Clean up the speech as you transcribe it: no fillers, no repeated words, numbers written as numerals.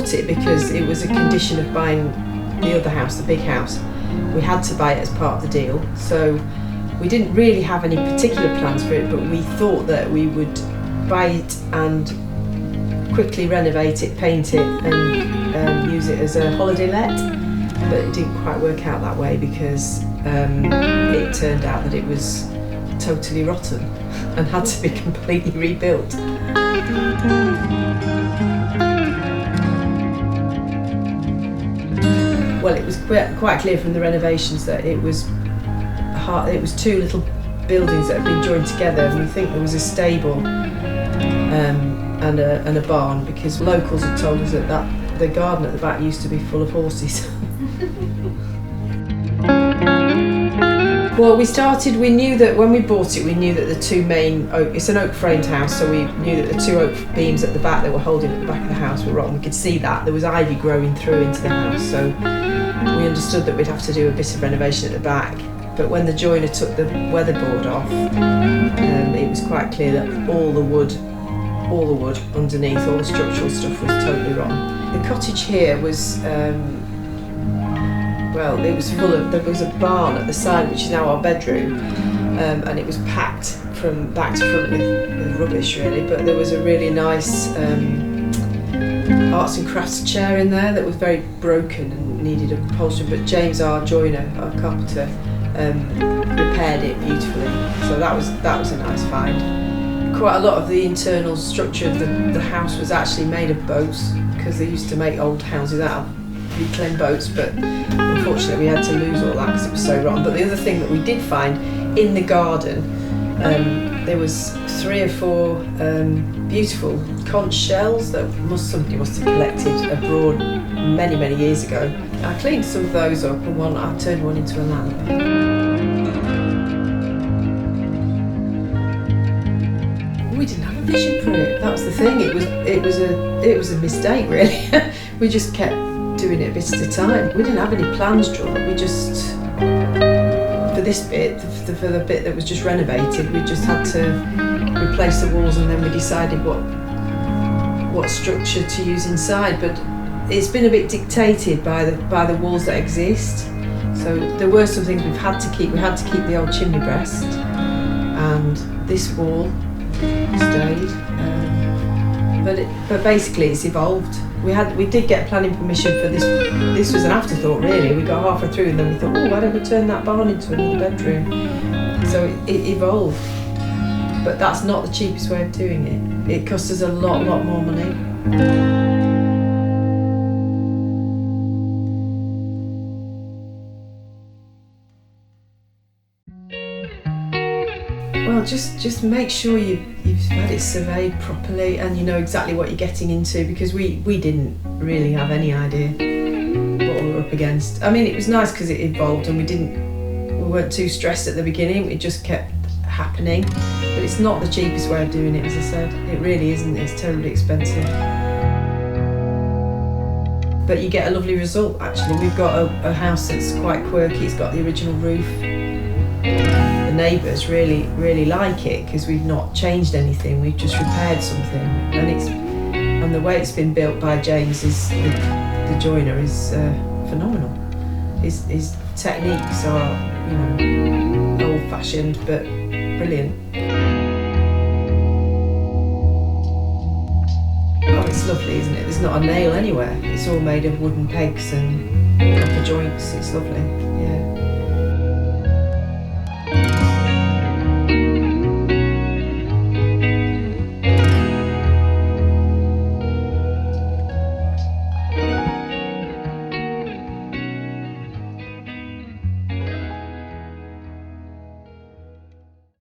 bought it because it was a condition of buying the other house, the big house. We had to buy it as part of the deal, so we didn't really have any particular plans for it, but we thought that we would buy it and quickly renovate it, paint it, and use it as a holiday let. But it didn't quite work out that way because it turned out that it was totally rotten and had to be completely rebuilt. Well, it was quite clear from the renovations that it was two little buildings that had been joined together, and we think there was a stable and a barn, because locals had told us that the garden at the back used to be full of horses. Well, we knew that when we bought it, we knew that the two main it's an oak framed house, so we knew that the two oak beams at the back that were holding at the back of the house were wrong. We could see that there was ivy growing through into the house, so we understood that we'd have to do a bit of renovation at the back. But when the joiner took the weatherboard off, it was quite clear that all the wood underneath, all the structural stuff was totally wrong. The cottage here was, it was full of, there was a barn at the side, which is now our bedroom, and it was packed from back to front with rubbish really, but there was a really nice arts and crafts chair in there that was very broken and needed upholstery, but James, our joiner, our carpenter, repaired it beautifully, so that was a nice find. Quite a lot of the internal structure of the house was actually made of boats, because they used to make old houses out of reclaimed boats, but unfortunately we had to lose all that because it was so rotten. But the other thing that we did find in the garden, there was 3 or 4 beautiful conch shells that somebody must have collected abroad many years ago. I cleaned some of those up, and I turned one into a lamp. We didn't have a vision for it. That was the thing. It was a mistake really. We just kept doing it a bit at a time. We didn't have any plans drawn. We just, for this bit, for the bit that was just renovated, we just had to replace the walls, and then we decided what structure to use inside. But it's been a bit dictated by the walls that exist. So there were some things we've had to keep. We had to keep the old chimney breast, and this wall stayed. But basically it's evolved. We did get planning permission for this. This was an afterthought really. We got halfway through and then we thought, why don't we turn that barn into another bedroom? So it evolved. But that's not the cheapest way of doing it. It cost us a lot more money. Well, just make sure you've had it surveyed properly and you know exactly what you're getting into, because we didn't really have any idea what we were up against. I mean, it was nice because it evolved and we weren't too stressed at the beginning. It just kept happening. But it's not the cheapest way of doing it, as I said. It really isn't. It's terribly expensive. But you get a lovely result, actually. We've got a house that's quite quirky. It's got the original roof. The neighbours really like it because we've not changed anything. We've just repaired something, and the way it's been built by James, the joiner, is phenomenal. His techniques are, old-fashioned but brilliant. Oh, it's lovely, isn't it? There's not a nail anywhere. It's all made of wooden pegs and copper joints. It's lovely, yeah.